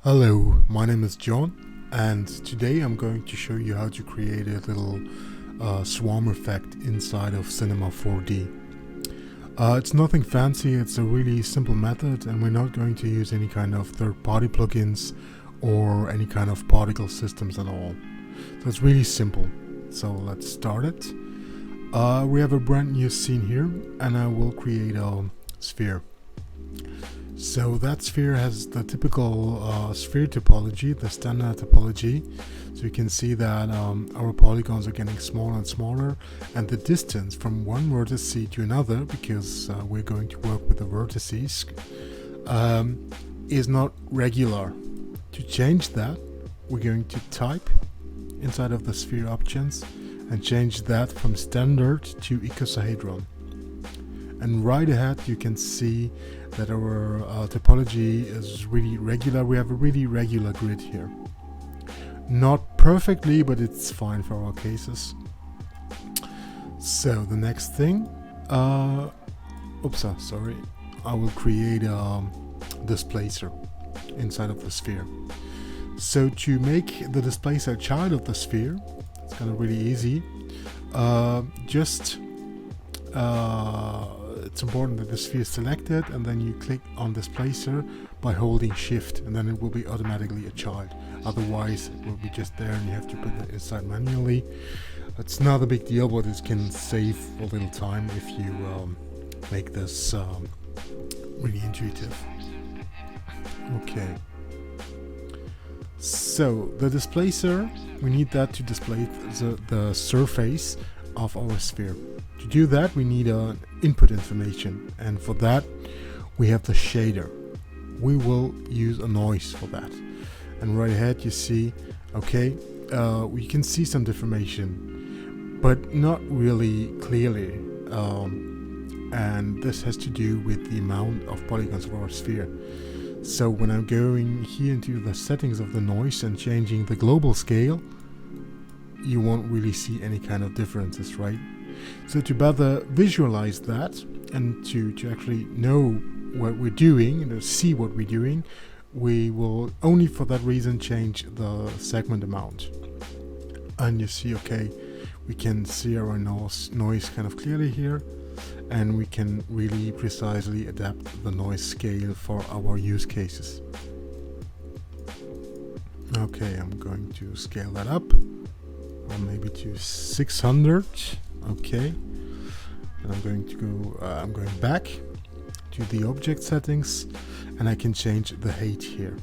Hello, my name is John, and today I'm going to show you how to create a little swarm effect inside of Cinema 4D. It's nothing fancy, it's a really simple method, and we're not going to use any kind of third-party plugins or any kind of particle systems at all. So it's really simple. So let's start it. We have a brand new scene here, and I will create a sphere. So that sphere has the typical sphere topology, the standard topology. So you can see that our polygons are getting smaller and smaller, and the distance from one vertex to another, because we're going to work with the vertices, is not regular. To change that, we're going to type inside of the sphere options and change that from standard to icosahedron. And right ahead you can see that our topology is really regular. We have a really regular grid here. Not perfectly, but it's fine for our cases. So the next thing, I will create a displacer inside of the sphere. So to make the displacer a child of the sphere, it's kind of really easy. It's important that the sphere is selected, and then you click on displacer by holding shift, and then it will be automatically a child. Otherwise it will be just there and you have to put it inside manually. It's not a big deal, but it can save a little time if you make this really intuitive. Okay, so the displacer, we need that to display the surface of our sphere. To do that, we need an input information, and for that we have the shader. We will use a noise for that, and right ahead you see, okay, we can see some deformation, but not really clearly, and this has to do with the amount of polygons of our sphere. So when I'm going here into the settings of the noise and changing the global scale, you won't really see any kind of differences, right? So to better visualize that and to actually know what we're doing and to see what we're doing, we will only for that reason change the segment amount. And you see, okay, we can see our noise kind of clearly here, and we can really precisely adapt the noise scale for our use cases. Okay, I'm going to scale that up, or maybe to 600. Okay, and I'm going to go. I'm going back to the object settings, and I can change the height here.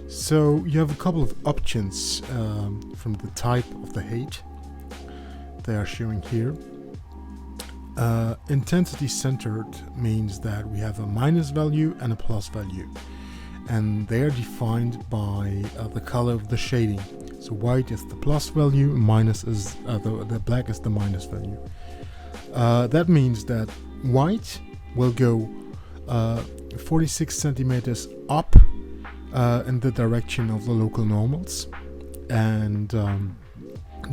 So you have a couple of options from the type of the height. They are showing here. Intensity centered means that we have a minus value and a plus value, and they are defined by the color of the shading. So white is the plus value, minus is the black is the minus value. That means that white will go 46 centimeters up in the direction of the local normals, and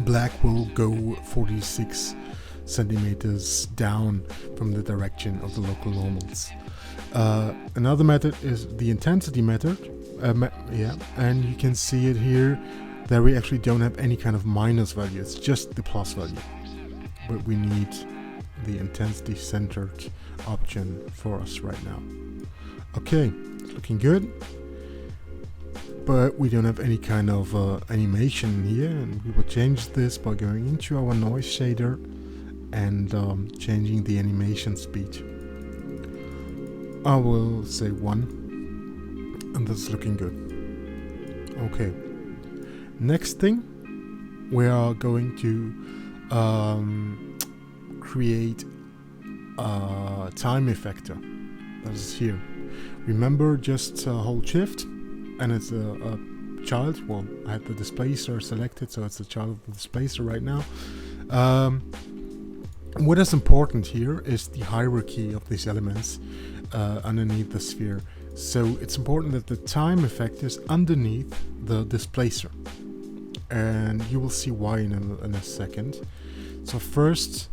black will go 46 centimeters down from the direction of the local normals. Another method is the intensity method, and you can see it here that we actually don't have any kind of minus value, it's just the plus value, but we need the intensity centered option for us right now. Okay, it's looking good, but we don't have any kind of animation here, and we will change this by going into our noise shader and changing the animation speed. I will say 1, and that's looking good. Okay, next thing, we are going to create a time effector. That is here. Remember, just hold shift, and it's a child. Well, I had the displacer selected, so it's the child of the displacer right now. What is important here is the hierarchy of these elements underneath the sphere. So it's important that the time effect is underneath the displacer, and you will see why in a second. So first,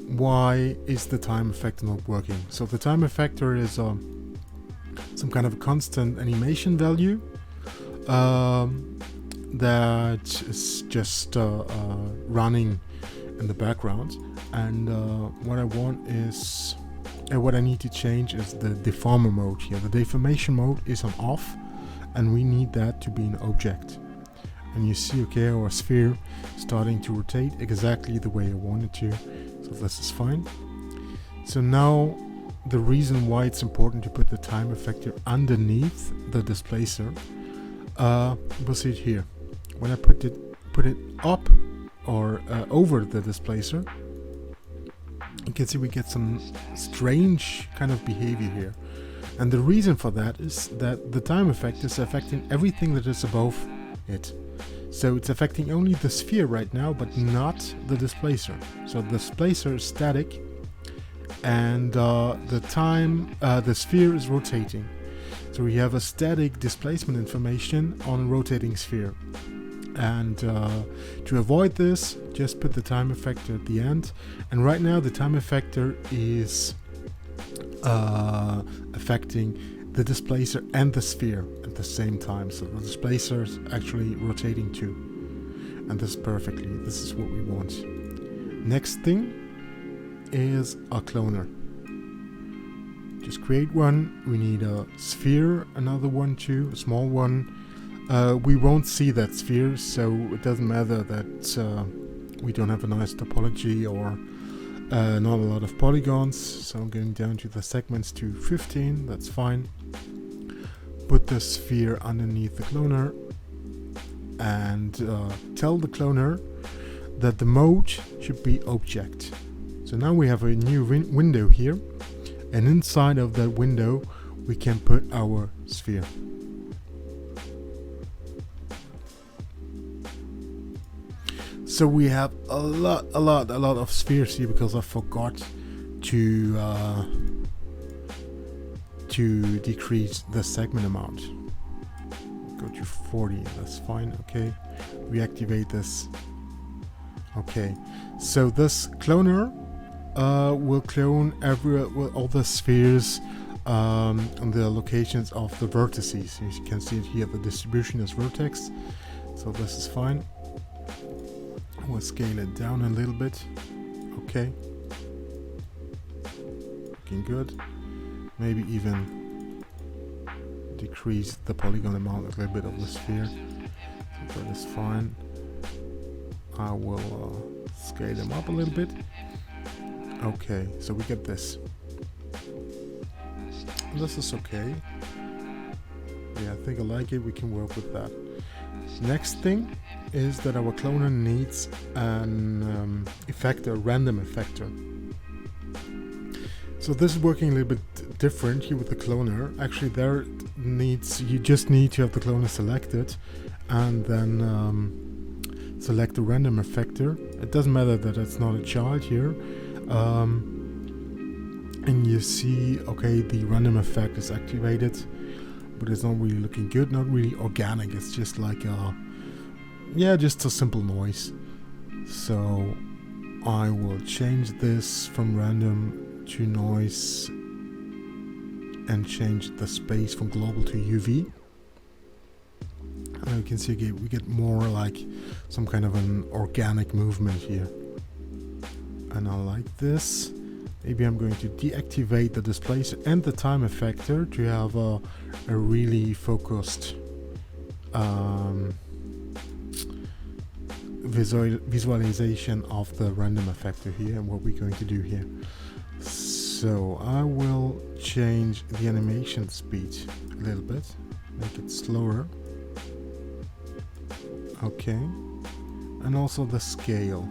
why is the time effector not working? So the time effector is some kind of a constant animation value that is just running in the background. And what I want is, what I need to change is the deformer mode here. The deformation mode is on off, and we need that to be an object. And you see, okay, our sphere starting to rotate exactly the way I want it to. So this is fine. So now the reason why it's important to put the time effector underneath the displacer, we'll see it here. When I put it up or over the displacer, you can see we get some strange kind of behavior here. And the reason for that is that the time effect is affecting everything that is above it. So it's affecting only the sphere right now, but not the displacer. So the displacer is static, and the sphere is rotating. So we have a static displacement information on a rotating sphere. And to avoid this, just put the time effector at the end. And right now the time effector is affecting the displacer and the sphere at the same time. So the displacer is actually rotating too. And this is what we want. Next thing is a cloner. Just create one. We need a sphere, another one too, a small one. We won't see that sphere, so it doesn't matter that we don't have a nice topology or not a lot of polygons. So I'm going down to the segments to 15, that's fine. Put the sphere underneath the cloner and tell the cloner that the mode should be object. So now we have a new window here, and inside of that window we can put our sphere. So we have a lot of spheres here because I forgot to decrease the segment amount. Go to 40, that's fine. Okay, reactivate this. Okay, so this cloner will clone all the spheres on the locations of the vertices. As you can see it here, the distribution is vertex, so this is fine. We'll scale it down a little bit. Okay, looking good. Maybe even decrease the polygon amount a little bit of the sphere. So that is fine. I will scale them up a little bit. Okay, so we get this. This is okay. Yeah, I think I like it. We can work with that. Next thing is that our cloner needs an effector, random effector. So this is working a little bit different here with the cloner. Actually, you just need to have the cloner selected and then select the random effector. It doesn't matter that it's not a child here. And you see, okay, the random effect is activated, but it's not really looking good, not really organic. It's just like just a simple noise. So I will change this from random to noise and change the space from global to UV. And you can see we get more like some kind of an organic movement here. And I like this. Maybe I'm going to deactivate the displacer and the time effector to have a really focused visualization of the random effector here and what we're going to do here. So I will change the animation speed a little bit, make it slower. Okay, and also the scale.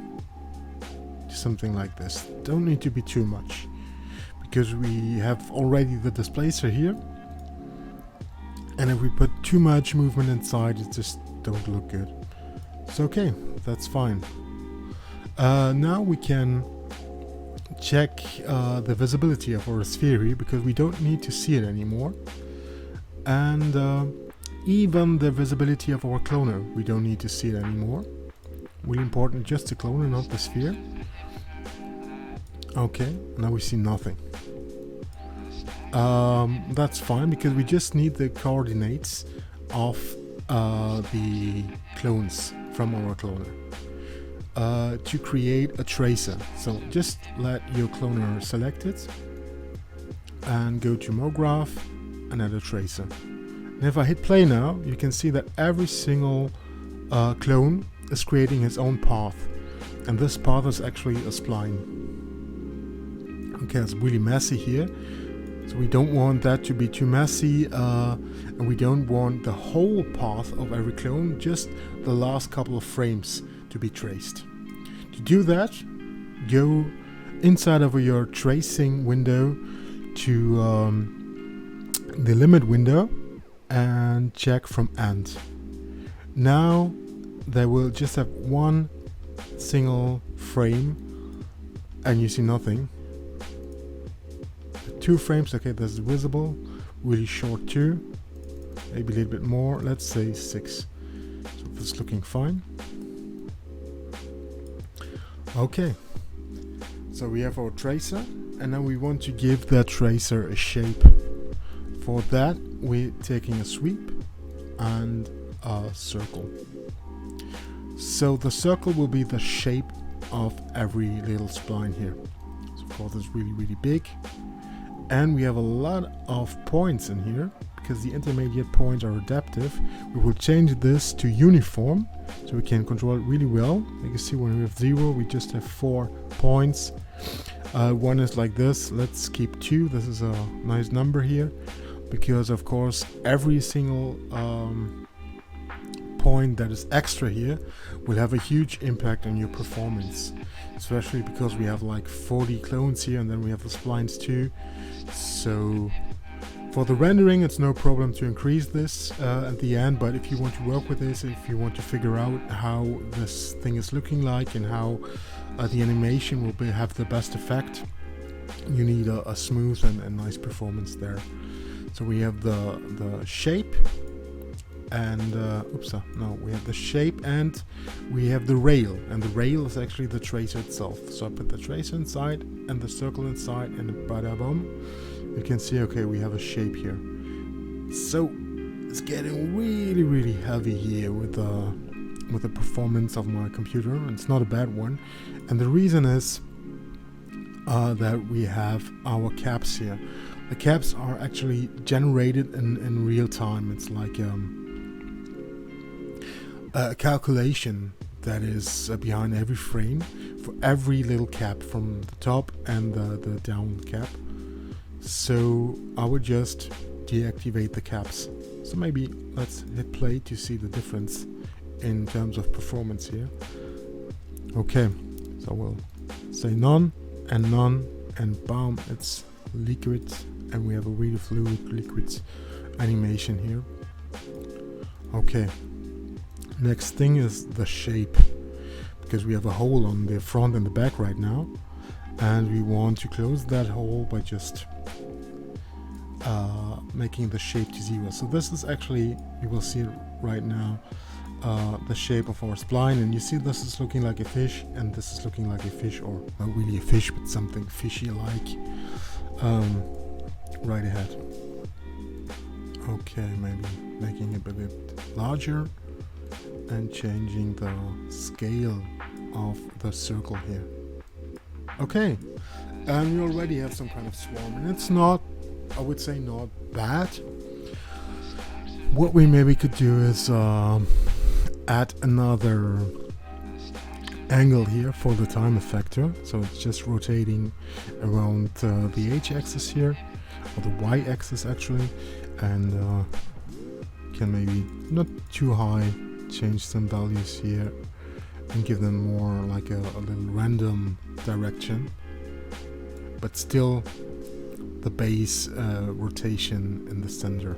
Something like this. Don't need to be too much because we have already the displacer here, and if we put too much movement inside, it just don't look good. So okay, that's fine. Now we can check the visibility of our sphere here because we don't need to see it anymore, and even the visibility of our cloner, we don't need to see it anymore. Really important, just the cloner, not the sphere. Okay, now we see nothing. That's fine because we just need the coordinates of the clones from our cloner to create a tracer. So just let your cloner select it and go to MoGraph and add a tracer. And if I hit play now, you can see that every single clone is creating its own path, and this path is actually a spline. Okay, it's really messy here, so we don't want that to be too messy, and we don't want the whole path of every clone, just the last couple of frames to be traced. To do that, go inside of your tracing window to the limit window and check from end. Now they will just have one single frame and you see nothing. 2 frames, okay, that's visible. Really short too, maybe a little bit more, let's say 6. So this is looking fine. Okay, so we have our tracer, and now we want to give that tracer a shape. For that, we're taking a sweep and a circle. So the circle will be the shape of every little spline here. So of course it's really big, and we have a lot of points in here because the intermediate points are adaptive. We will change this to uniform so we can control it really well. You can see when we have 0, we just have 4 points. One is like this. Let's keep 2. This is a nice number here, because of course every single point that is extra here will have a huge impact on your performance, especially because we have like 40 clones here, and then we have the splines too. So for the rendering, it's no problem to increase this at the end, but if you want to work with this, if you want to figure out how this thing is looking like and how the animation will have the best effect, you need a smooth and nice performance there. So we have the shape, and we have the shape, and we have the rail, and the rail is actually the tracer itself. So I put the tracer inside and the circle inside, and bada boom, you can see, okay, we have a shape here. So it's getting really heavy here with the performance of my computer, and it's not a bad one. And the reason is that we have our caps here. The caps are actually generated in real time. It's like a calculation that is behind every frame for every little cap from the top and the down cap. So I would just deactivate the caps. So maybe let's hit play to see the difference in terms of performance here. Okay, so we'll say none, and bam, it's liquid, and we have a really fluid liquid animation here. Okay, next thing is the shape, because we have a hole on the front and the back right now, and we want to close that hole by just making the shape to 0. So this is actually, you will see it right now, the shape of our spline, and you see this is looking like a fish, and this is looking like a fish, or not really a fish, but something fishy like right ahead. Okay, maybe making it a bit larger and changing the scale of the circle here. Okay, and we already have some kind of swarm, and it's not, I would say, not bad. What we maybe could do is add another angle here for the time effector. So it's just rotating around the H-axis here, or the Y-axis actually, and can maybe not too high, change some values here and give them more like a little random direction, but still the base rotation in the center.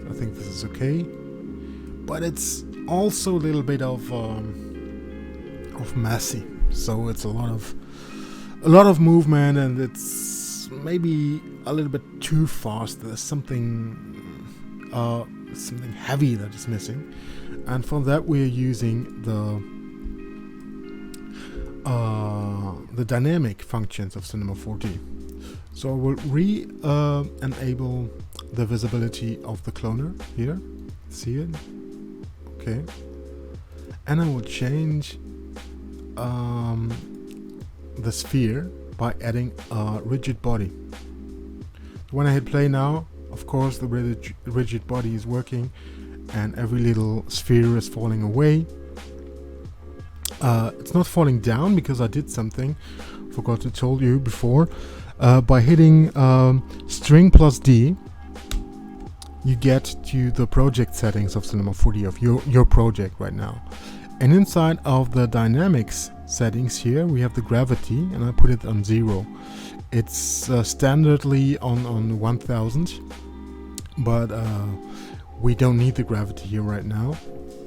I think this is okay, but it's also a little bit of messy. So it's a lot of movement, and it's maybe a little bit too fast. There's something heavy that is missing, and for that we're using the dynamic functions of Cinema 4D. So I will re-enable the visibility of the cloner here. See it? Okay. And I will change the sphere by adding a rigid body. When I hit play now, of course the rigid body is working and every little sphere is falling away. It's not falling down because I did something, forgot to tell you before. By hitting string plus D, you get to the project settings of Cinema 4D, of your project right now. And inside of the dynamics settings here, we have the gravity, and I put it on 0. It's standardly on 1000, but we don't need the gravity here right now.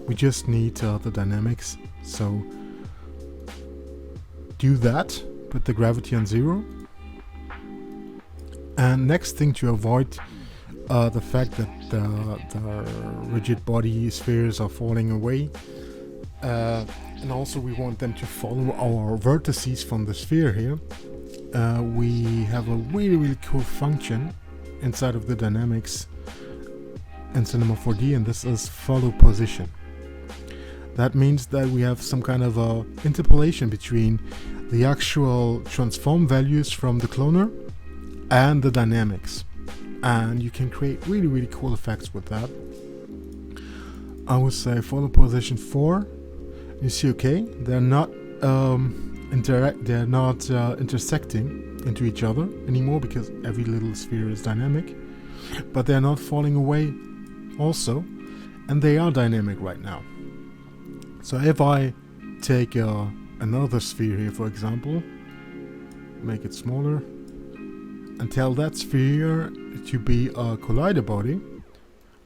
We just need the dynamics. So do that, put the gravity on 0. And next thing, to avoid the fact that the rigid body spheres are falling away, and also we want them to follow our vertices from the sphere here, we have a really cool function inside of the dynamics in Cinema 4D, and this is follow position. That means that we have some kind of a interpolation between the actual transform values from the cloner and the dynamics, and you can create really cool effects with that. I would say follow position 4. You see, okay, they're not intersecting into each other anymore because every little sphere is dynamic, but they're not falling away also, and they are dynamic right now. So if I take another sphere here, for example, make it smaller, and tell that sphere to be a collider body,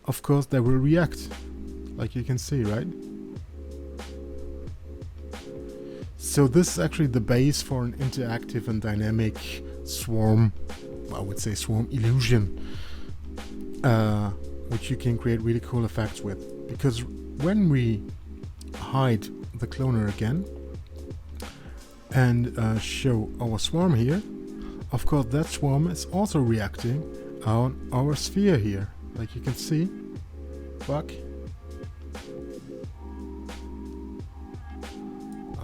of course they will react, like you can see, right? So this is actually the base for an interactive and dynamic swarm, I would say swarm illusion, which you can create really cool effects with. Because when we hide the cloner again and show our swarm here, of course that swarm is also reacting on our sphere here, like you can see. Fuck.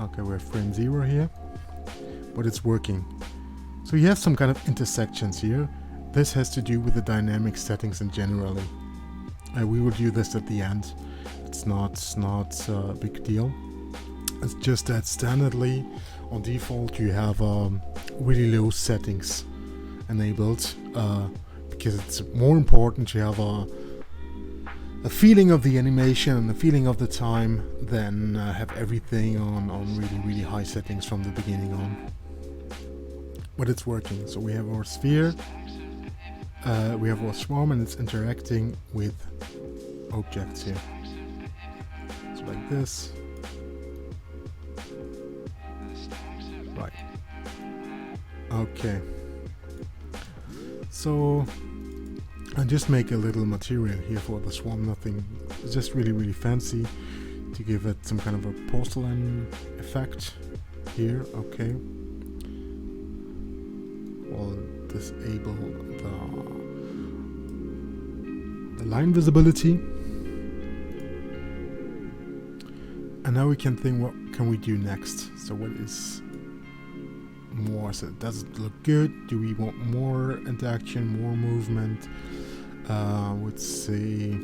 Okay, we're frame 0 here, but it's working. So you have some kind of intersections here. This has to do with the dynamic settings in generally. We will do this at the end. It's not a big deal. It's just that standardly on default you have really low settings enabled, because it's more important to have a feeling of the animation and the feeling of the time than have everything on really high settings from the beginning on. But it's working. So we have our sphere, we have our swarm, and it's interacting with objects here. So like this. Right. Okay. So I just make a little material here for the swarm, nothing, it's just really fancy to give it some kind of a porcelain effect here. Okay. We'll disable the line visibility. And now we can think, what can we do next? So what is more? So does it look good? Do we want more interaction, more movement? Would say,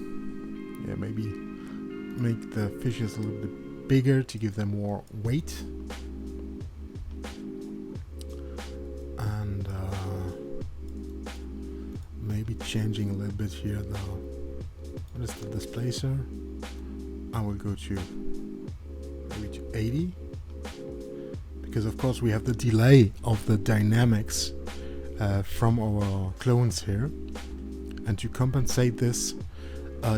yeah, maybe make the fishes a little bit bigger to give them more weight, and maybe changing a little bit here the, what is the displacer? I will go to maybe to 80, because of course we have the delay of the dynamics from our clones here. And to compensate this,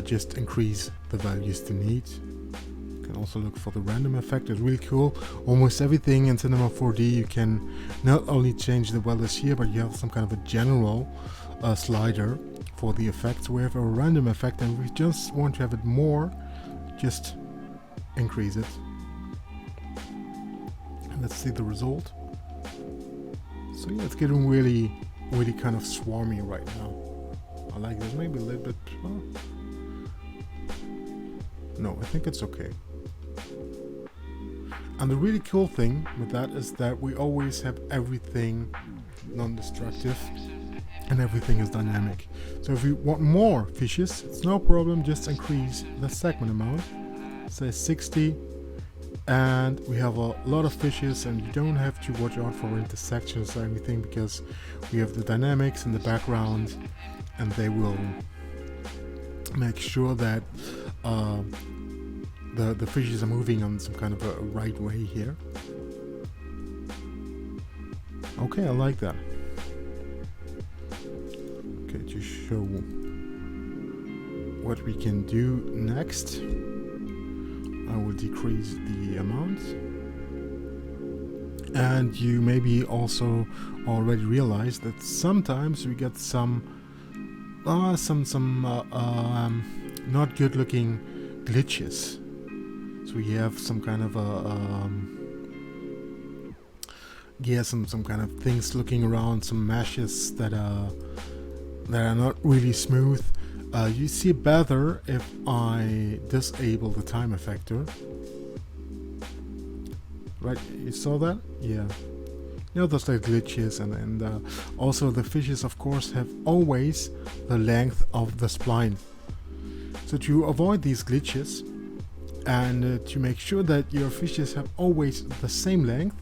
just increase the values to need. You can also look for the random effect. It's really cool. Almost everything in Cinema 4D, you can not only change the values here, but you have some kind of a general slider for the effects. We have a random effect, and we just want to have it more, just increase it. And let's see the result. So yeah, it's getting really really kind of swarmy right now. I like this, maybe a little bit. Well, no, I think it's okay. And the really cool thing with that is that we always have everything non-destructive and everything is dynamic. So if we want more fishes, it's no problem, just increase the segment amount, say 60, and we have a lot of fishes, and you don't have to watch out for intersections or anything because we have the dynamics in the background, and they will make sure that the fishes are moving on some kind of a right way here. Okay, I like that. Okay, to show what we can do next, I will decrease the amount. And you maybe also already realized that sometimes we get some not good looking glitches. So we have some kind of some kind of things looking around, some meshes that are not really smooth. You see it better if I disable the time effector. Right, you saw that? Yeah. You know, those like glitches, and also the fishes, of course, have always the length of the spline. So to avoid these glitches and to make sure that your fishes have always the same length,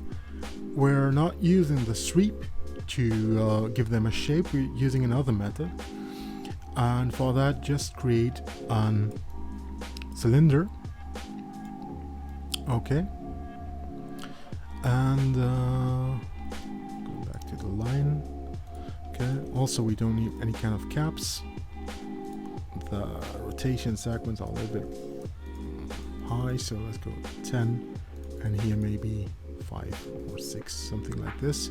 we're not using the sweep to give them a shape. We're using another method, and for that just create a cylinder. Okay, and go back to the line. Okay, also we don't need any kind of caps. The rotation segments are a little bit high, so let's go 10, and here maybe 5 or 6, something like this.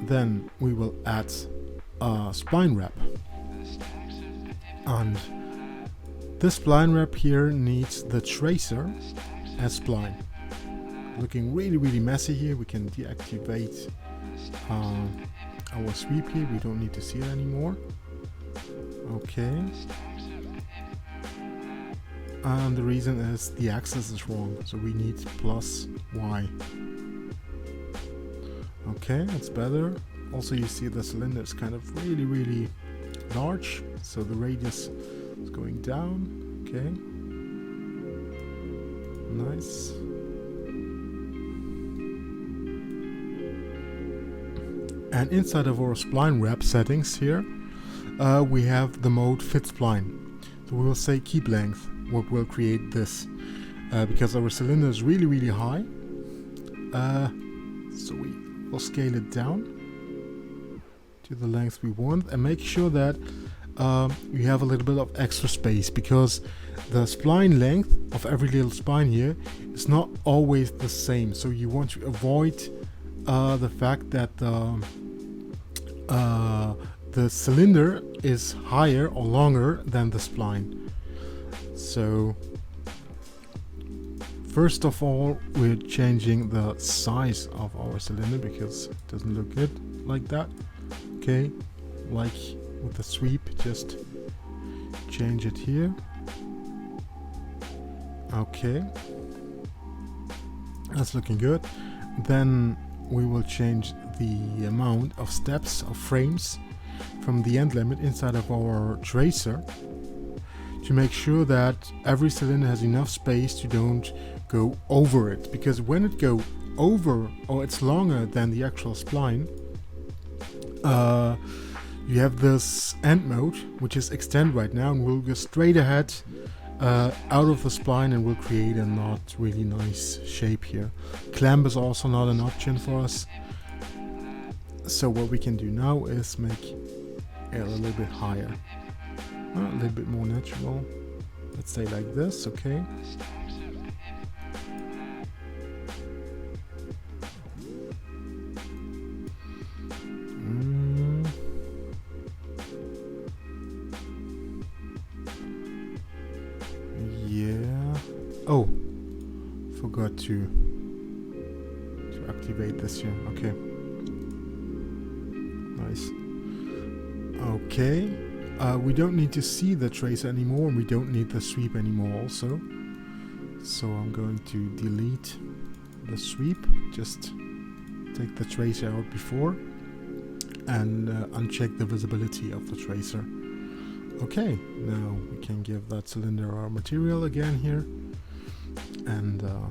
Then we will add a spline wrap, and this spline wrap here needs the tracer as spline. Looking really messy here. We can deactivate our sweep here. We don't need to see it anymore. Okay, and the reason is the axis is wrong, so we need plus y. Okay, that's better. Also, you see the cylinder is kind of really large, so the radius is going down. Okay, nice. And inside of our spline wrap settings here, we have the mode fit spline. So we will say keep length, what will create this, because our cylinder is really high. So we will scale it down to the length we want, and make sure that you have a little bit of extra space, because the spline length of every little spine here is not always the same. So you want to avoid the fact that the cylinder is higher or longer than the spline. So first of all, we're changing the size of our cylinder because it doesn't look good like that. Okay, like with the sweep, just change it here. Okay, that's looking good. Then we will change the amount of steps of frames from the end limit inside of our tracer to make sure that every cylinder has enough space to don't go over it, because when it go over or it's longer than the actual spline, you have this end mode, which is extend right now, and we'll go straight ahead out of the spline and we'll create a not really nice shape here. Clamp is also not an option for us. So what we can do now is make it a little bit higher, a little bit more natural. Let's say like this, okay. Yeah. Oh, forgot to activate this here. Okay. nice. Okay, we don't need to see the tracer anymore, and we don't need the sweep anymore also. So I'm going to delete the sweep, just take the tracer out before, and uncheck the visibility of the tracer. Okay, now we can give that cylinder our material again here, and have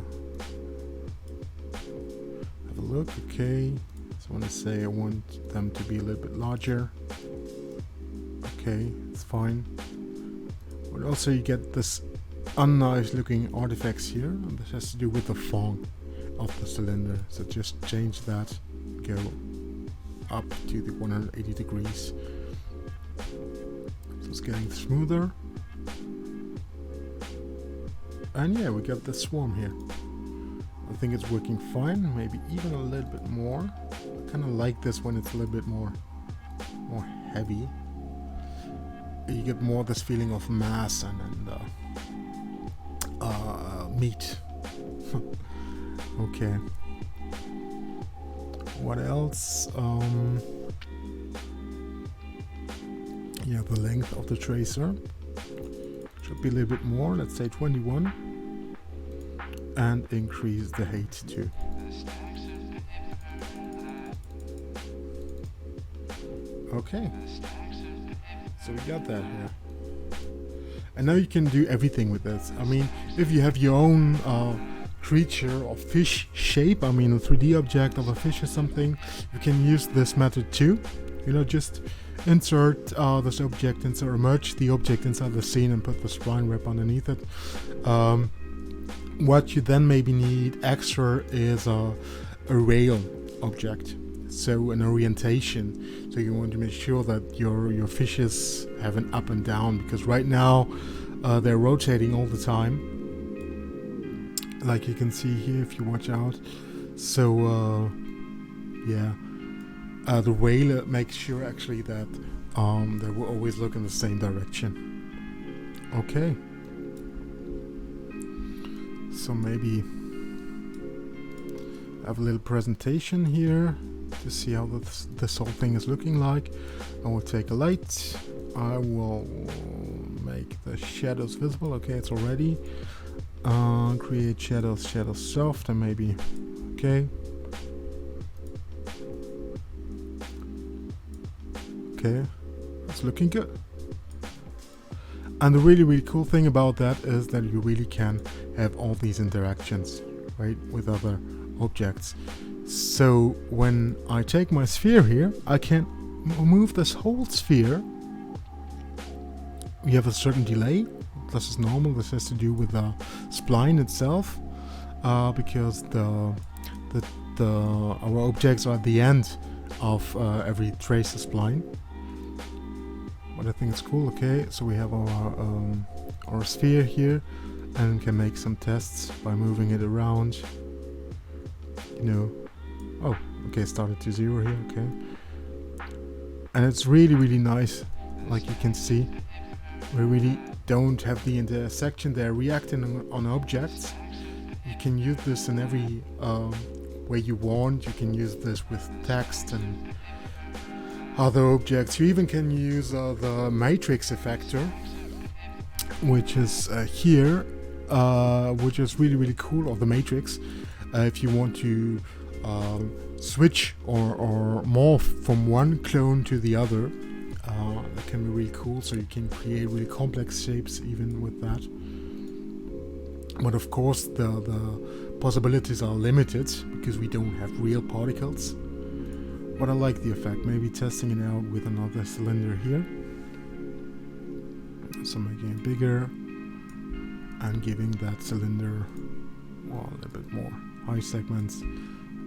a look. Okay, so I want to say I want them to be a little bit larger. Okay, it's fine. But also you get this unnice looking artifacts here, and this has to do with the fong of the cylinder. So just change that, go up to the 180 degrees. So it's getting smoother. And yeah, we got the swarm here. I think it's working fine, maybe even a little bit more. I kind of like this when it's a little bit more heavy. You get more this feeling of mass and meat. Okay. What else? Yeah, the length of the tracer should be a little bit more. Let's say 21, and increase the height too. Okay. So we got that here. And now you can do everything with this. I mean, if you have your own creature or fish shape, I mean a 3D object of a fish or something, you can use this method too. You know, just insert this object, merge the object inside the scene and put the spline wrap underneath it. What you then maybe need extra is a rail object. So an orientation, so you want to make sure that your fishes have an up and down, because right now they're rotating all the time, like you can see here if you watch out. So yeah, the rail makes sure actually that they will always look in the same direction. Okay, so maybe I have a little presentation here to see how this whole thing is looking like. I will take a light. I will make the shadows visible. Okay, it's already. Create shadows soft, and maybe. Okay. Okay, it's looking good. And the really cool thing about that is that you really can have all these interactions, right, with other objects. So when I take my sphere here, I can move this whole sphere. We have a certain delay. This is normal. This has to do with the spline itself, because our objects are at the end of every tracer spline. But I think it's cool. Okay, so we have our sphere here, and can make some tests by moving it around. You know. Oh, okay, started to 0 here, okay. And it's really nice, like you can see. We really don't have the intersection there reacting on objects. You can use this in every way you want. You can use this with text and other objects. You even can use the matrix effector, which is here, which is really cool, or the matrix. If you want to switch or morph from one clone to the other, that can be really cool. So you can create really complex shapes even with that. But of course the possibilities are limited because we don't have real particles. But I like the effect. Maybe testing it out with another cylinder here. So making it bigger and giving that cylinder, well, a little bit more high segments.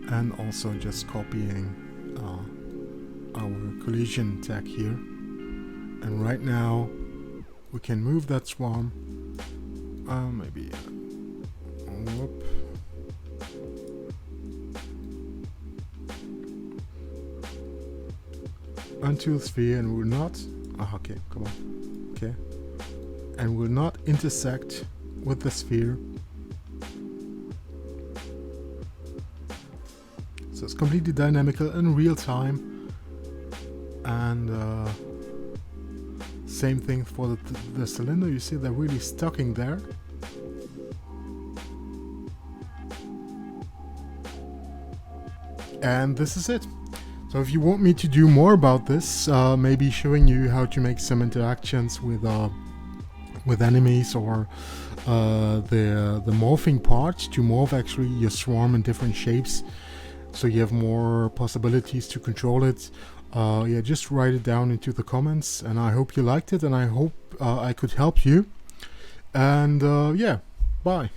And also just copying our collision tag here. And right now we can move that swarm. Maybe whoop. Onto the sphere, and will not. Okay, come on. Okay, and will not intersect with the sphere. So it's completely dynamical in real time. And same thing for the cylinder. You see they're really stuck in there. And this is it. So if you want me to do more about this, maybe showing you how to make some interactions with enemies, or the morphing part to morph actually your swarm in different shapes, so you have more possibilities to control it, yeah, just write it down into the comments, and I hope you liked it, and I hope I could help you. And yeah, bye.